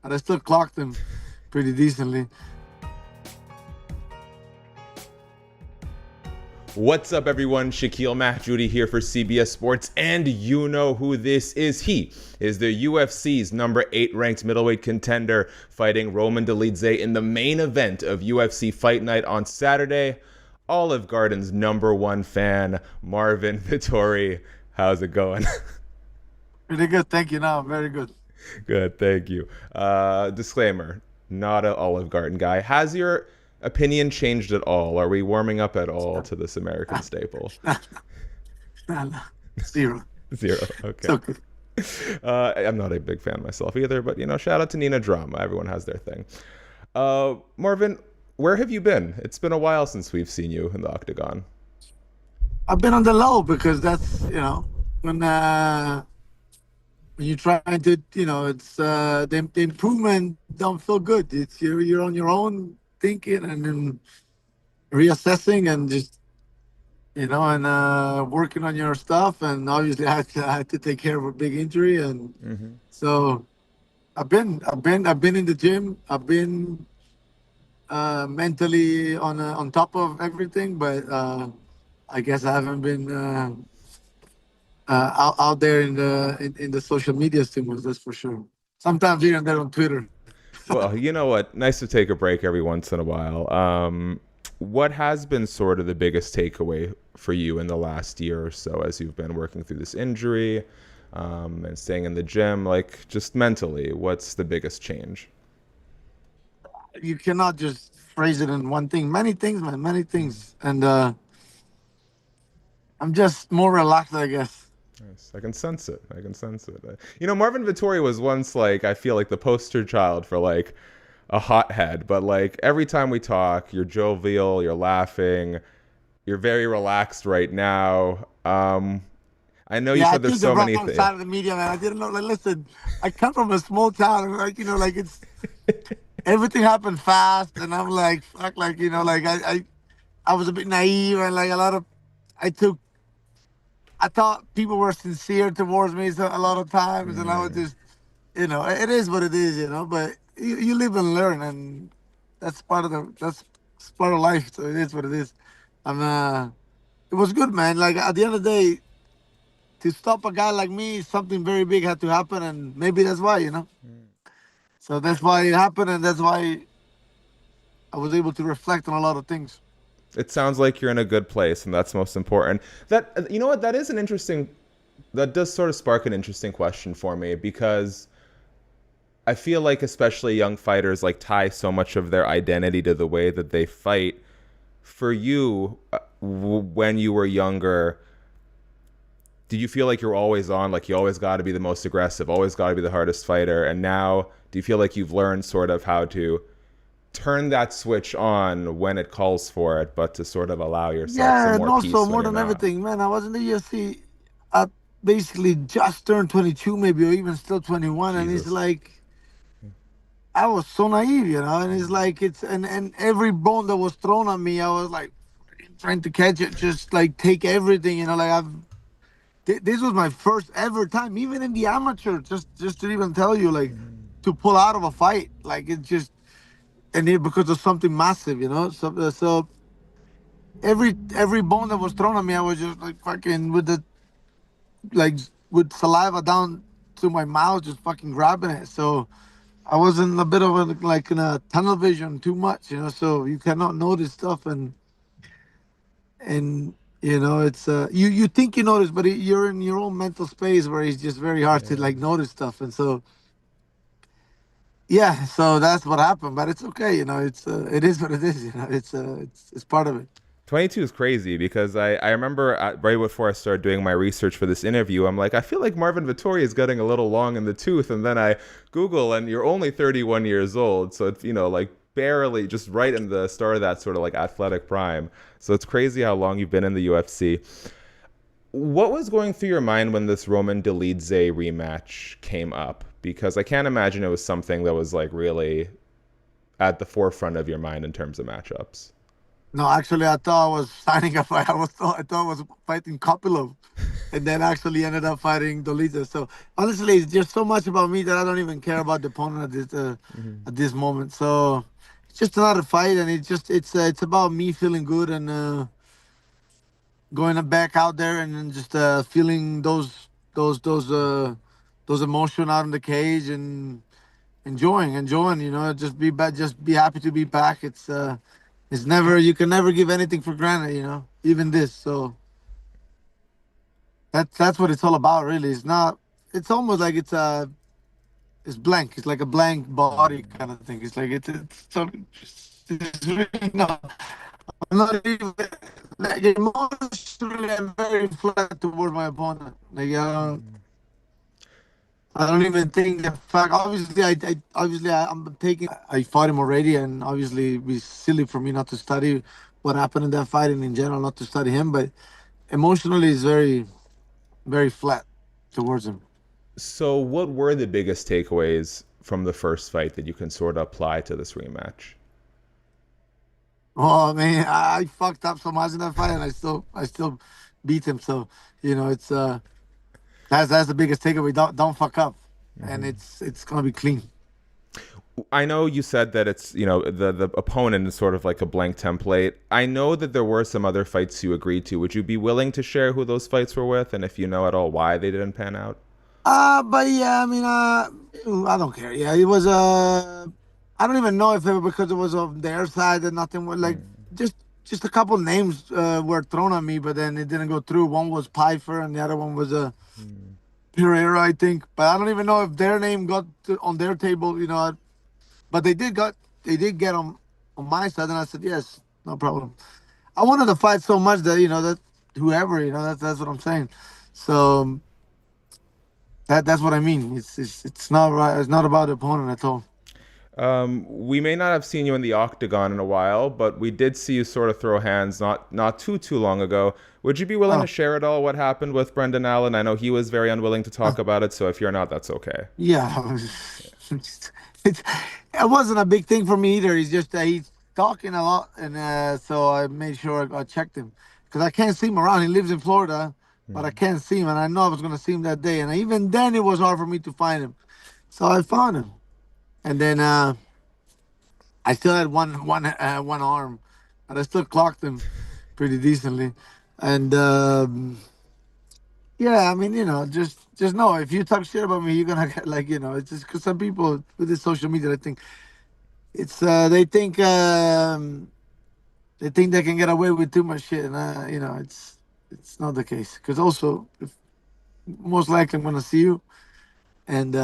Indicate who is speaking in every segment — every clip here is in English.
Speaker 1: and I still clocked him pretty decently.
Speaker 2: What's up, everyone? Shaquille Mahjoudi here for CBS Sports, and you know who this is. He is the UFC's number 8 ranked middleweight contender, fighting Roman Dolidze in the main event of UFC Fight Night on Saturday. Olive Garden's number 1 fan, Marvin Vettori. How's it going?
Speaker 1: Pretty good, thank you. Now, very good.
Speaker 2: Good, thank you. Disclaimer, not an Olive Garden guy. Has your opinion changed at all? Are we warming up at all to this American staple?
Speaker 1: No, zero.
Speaker 2: Zero.
Speaker 1: It's
Speaker 2: Okay.
Speaker 1: okay.
Speaker 2: I'm not a big fan myself either, but shout out to Nina Drama. Everyone has their thing. Marvin, where have you been? It's been a while since we've seen you in the octagon.
Speaker 1: I've been on the low because that's when you're trying to it's the improvement don't feel good. It's you're on your own thinking and then reassessing and just working on your stuff, and obviously I had to take care of a big injury, and so I've been in the gym. I've been mentally on top of everything, but I guess I haven't been out there in the social media too much. That's for sure. Sometimes here and there on Twitter.
Speaker 2: Well, you know what? Nice to take a break every once in a while. What has been sort of the biggest takeaway for you in the last year or so as you've been working through this injury and staying in the gym? Like, just mentally, what's the biggest change?
Speaker 1: You cannot just phrase it in one thing. Many things, man. Many things, and I'm just more relaxed, I guess.
Speaker 2: Yes, I can sense it. I can sense it. Marvin Vettori was once like, I feel like the poster child for like a hothead, but like every time we talk, you're jovial, you're laughing, you're very relaxed right now. I know you
Speaker 1: Yeah, I
Speaker 2: said there's
Speaker 1: took the
Speaker 2: so many
Speaker 1: wrong
Speaker 2: things.
Speaker 1: side of the media, man. I didn't know. Like, listen, I come from a small town, and like it's everything happened fast, and I'm like, fuck, like like I was a bit naive, and like a lot of, I took, I thought people were sincere towards me so a lot of times, and I was just, it is what it is, But you live and learn, and that's part of life. So it is what it is. And it was good, man. Like at the end of the day, to stop a guy like me, something very big had to happen, and maybe that's why. So that's why it happened, and that's why I was able to reflect on a lot of things.
Speaker 2: It sounds like you're in a good place, and that's most important. That, you know what, that is an interesting, that does sort of spark an interesting question for me, because I feel like especially young fighters like tie so much of their identity to the way that they fight. For you, when you were younger, did you feel like you're always on, like you always got to be the most aggressive, always got to be the hardest fighter? And now, do you feel like you've learned sort of how to turn that switch on when it calls for it, but to sort of allow yourself some
Speaker 1: Yeah, and
Speaker 2: more
Speaker 1: also
Speaker 2: peace when
Speaker 1: more
Speaker 2: you're
Speaker 1: than
Speaker 2: not?
Speaker 1: everything, man, I was in the UFC. I basically just turned 22, maybe, or even still 21, and it's
Speaker 2: Jesus.
Speaker 1: like I was so naive, and it's like and every bone that was thrown at me, I was like trying to catch it, just like take everything, like this was my first ever time, even in the amateur, just to even tell you, like to pull out of a fight, like it just and it because of something massive, so every bone that was thrown at me, I was just like fucking like with saliva down to my mouth, just fucking grabbing it. So I was in a bit of like in a tunnel vision too much, so you cannot notice stuff, and it's you think you notice, but you're in your own mental space where it's just very hard to
Speaker 2: Yeah.
Speaker 1: like notice stuff, and so yeah, so that's what happened. But it's okay, it is what it is, it's part of it.
Speaker 2: 22 is crazy because I remember right before I started doing my research for this interview, I'm like, I feel like Marvin Vettori is getting a little long in the tooth. And then I Google, and you're only 31 years old. So it's, like barely just right in the start of that sort of like athletic prime. So it's crazy how long you've been in the UFC. What was going through your mind when this Roman Dolidze rematch came up? Because I can't imagine it was something that was like really at the forefront of your mind in terms of matchups.
Speaker 1: No, actually, I thought I was signing a fight. I thought I was fighting Kopilov, and then actually ended up fighting Dolidze. So honestly, it's just so much about me that I don't even care about the opponent
Speaker 2: Hmm.
Speaker 1: at this moment. So it's just another fight, and it's about me feeling good and going back out there and then just feeling those those uh those emotion out in the cage and enjoying. Just be back, just be happy to be back. It's never you can never give anything for granted. Even this. So that's what it's all about, really. It's not. It's almost like it's blank. It's like a blank body kind of thing. It's like it's really not. I'm not even like emotionally. I'm very flat toward my opponent. I don't even think the fact. I'm taking. I fought him already, and obviously it'd be silly for me not to study what happened in that fight, and in general not to study him. But emotionally, it's very, very flat towards him.
Speaker 2: So, what were the biggest takeaways from the first fight that you can sort of apply to this rematch?
Speaker 1: Oh man, I fucked up so much in that fight, and I still beat him. So it's that's the biggest takeaway. Don't fuck up, and it's gonna be clean.
Speaker 2: I know you said that it's, the opponent is sort of like a blank template. I know that there were some other fights you agreed to. Would you be willing to share who those fights were with, and if you know at all why they didn't pan out?
Speaker 1: But yeah, I mean, I don't care. Yeah, it was I don't even know if it was because it was of their side and nothing was like just just a couple names were thrown at me, but then it didn't go through. One was Pyfer and the other one was Pereira, I think. But I don't even know if their name got on their table. But they did get on my side, and I said yes, no problem. I wanted to fight so much that whoever that's what I'm saying. So. That's what I mean. It's not right. It's not about the opponent at all.
Speaker 2: We may not have seen you in the octagon in a while, but we did see you sort of throw hands not too long ago. Would you be willing to
Speaker 1: Oh,
Speaker 2: share at all what happened with Brendan Allen? I know he was very unwilling to talk about it, so if you're not, that's okay.
Speaker 1: yeah. It's, it wasn't a big thing for me either. He's just he's talking a lot, and so I made sure I checked him because I can't see him around. He lives in Florida, but I can't see him, and I know I was gonna see him that day. And even then, it was hard for me to find him. So I found him, and then I still had one arm, but I still clocked him pretty decently. And yeah, I mean, just know if you talk shit about me, you're gonna get it's just because some people with this social media, I think it's they think they can get away with too much shit, and it's not the case. Because also, if, most likely I'm gonna see you, and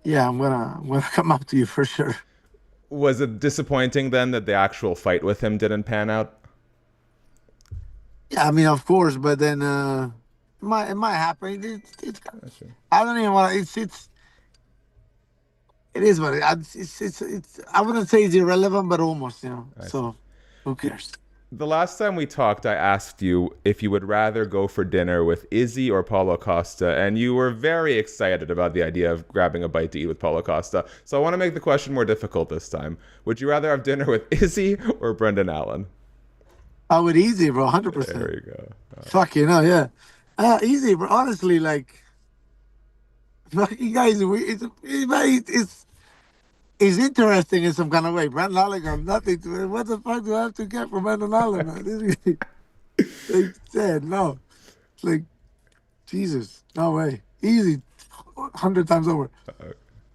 Speaker 1: yeah, I'm gonna come up to you for sure.
Speaker 2: Was it disappointing then that the actual fight with him didn't pan out?
Speaker 1: Yeah, I mean, of course, but then it might happen.
Speaker 2: Gotcha.
Speaker 1: I don't even want to. It is what it's. I wouldn't say it's irrelevant, but almost.
Speaker 2: I see.
Speaker 1: So, who cares?
Speaker 2: The last time we talked, I asked you if you would rather go for dinner with Izzy or Paulo Costa, and you were very excited about the idea of grabbing a bite to eat with Paulo Costa. So I want to make the question more difficult this time. Would you rather have dinner with Izzy or Brendan Allen?
Speaker 1: I would easy, bro. 100%.
Speaker 2: There you go.
Speaker 1: Fuck yeah. Easy, bro. Honestly, like, fuck you guys. It's interesting in some kind of way. Brandon Allen got nothing to it. What the fuck do I have to get from Brandon Allen, man? This guy, like said, no. It's like Jesus, no way. Easy, 100 times over.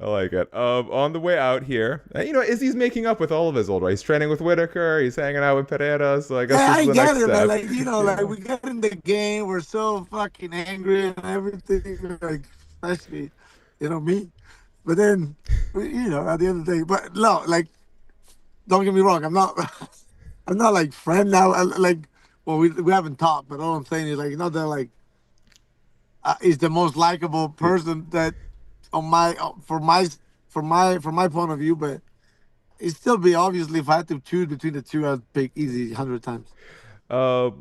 Speaker 2: I like it. On the way out here, Izzy's making up with all of his old. He's training with Whitaker. He's hanging out with Pereira. So I guess
Speaker 1: Yeah,
Speaker 2: this is
Speaker 1: I
Speaker 2: the
Speaker 1: get
Speaker 2: next
Speaker 1: it, man.
Speaker 2: step.
Speaker 1: Like, like we get in the game, we're so fucking angry and everything, like, especially, me. But then, at the end of the day, but no, like, don't get me wrong, I'm not, I'm not like friend now. Like, well, we haven't talked, but all I'm saying is like, not that like, he's the most likable person that on my, for my point of view, but it still be obviously if I had to choose between the two, I'd pick easy 100 times.
Speaker 2: Uh,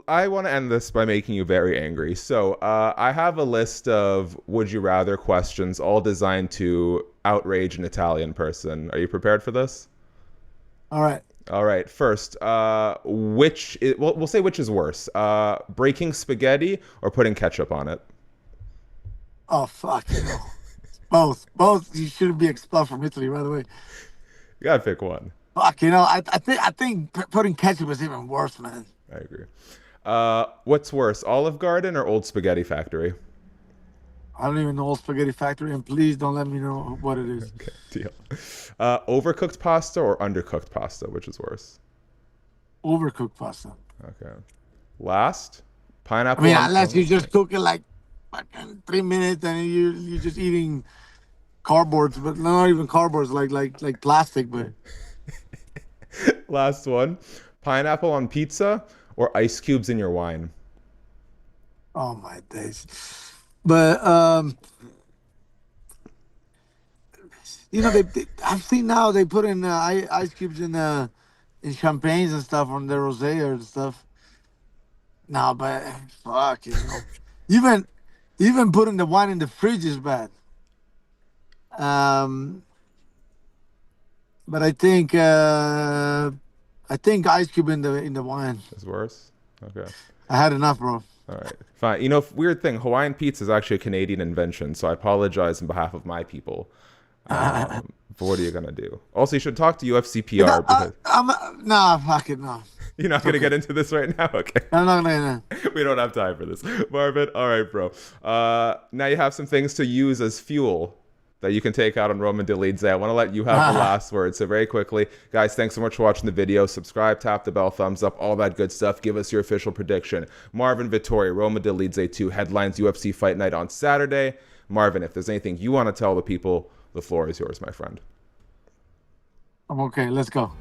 Speaker 2: I want to end this by making you very angry. So I have a list of would you rather questions, all designed to outrage an Italian person. Are you prepared for this?
Speaker 1: All right.
Speaker 2: All right. First, we'll say which is worse, breaking spaghetti or putting ketchup on it?
Speaker 1: Oh fuck, both. You shouldn't be expelled from Italy right away.
Speaker 2: You gotta pick one.
Speaker 1: Fuck, I think putting ketchup is even worse, man.
Speaker 2: I agree. What's worse, Olive Garden or Old Spaghetti Factory?
Speaker 1: I don't even know Spaghetti Factory, and please don't let me know what it is.
Speaker 2: Okay, deal. Overcooked pasta or undercooked pasta, which is worse?
Speaker 1: Overcooked pasta.
Speaker 2: Okay. Last,
Speaker 1: I
Speaker 2: pineapple
Speaker 1: mean,
Speaker 2: on
Speaker 1: unless you
Speaker 2: toast.
Speaker 1: just cook it like fucking 3 minutes and you're just eating cardboards, but not even cardboards, like plastic. But
Speaker 2: Last one, pineapple on pizza or ice cubes in your wine?
Speaker 1: oh my days. But I've seen now they put in ice cubes in champagnes and stuff on the rosé and stuff. No, but fuck, even even putting the wine in the fridge is bad. Um, but I think ice cube in the wine.
Speaker 2: Is worse? Okay.
Speaker 1: I had enough, bro.
Speaker 2: All right. Fine. Weird thing. Hawaiian pizza is actually a Canadian invention, so I apologize on behalf of my people. But what are you gonna do? Also, you should talk to UFC PR because
Speaker 1: Nah, fuck it, no.
Speaker 2: you're not
Speaker 1: It's
Speaker 2: gonna
Speaker 1: okay.
Speaker 2: get into this right now. Okay.
Speaker 1: I'm not gonna.
Speaker 2: We don't have time for this. Marvin, all right, bro. Now you have some things to use as fuel that you can take out on Roman Dolidze. I want to let you have the last word. So very quickly, guys, thanks so much for watching the video. Subscribe, tap the bell, thumbs up, all that good stuff. Give us your official prediction. Marvin Vettori, Roman Dolidze 2 headlines UFC Fight Night on Saturday. Marvin, if there's anything you want to tell the people, the floor is yours, my friend.
Speaker 1: I'm okay. Let's go.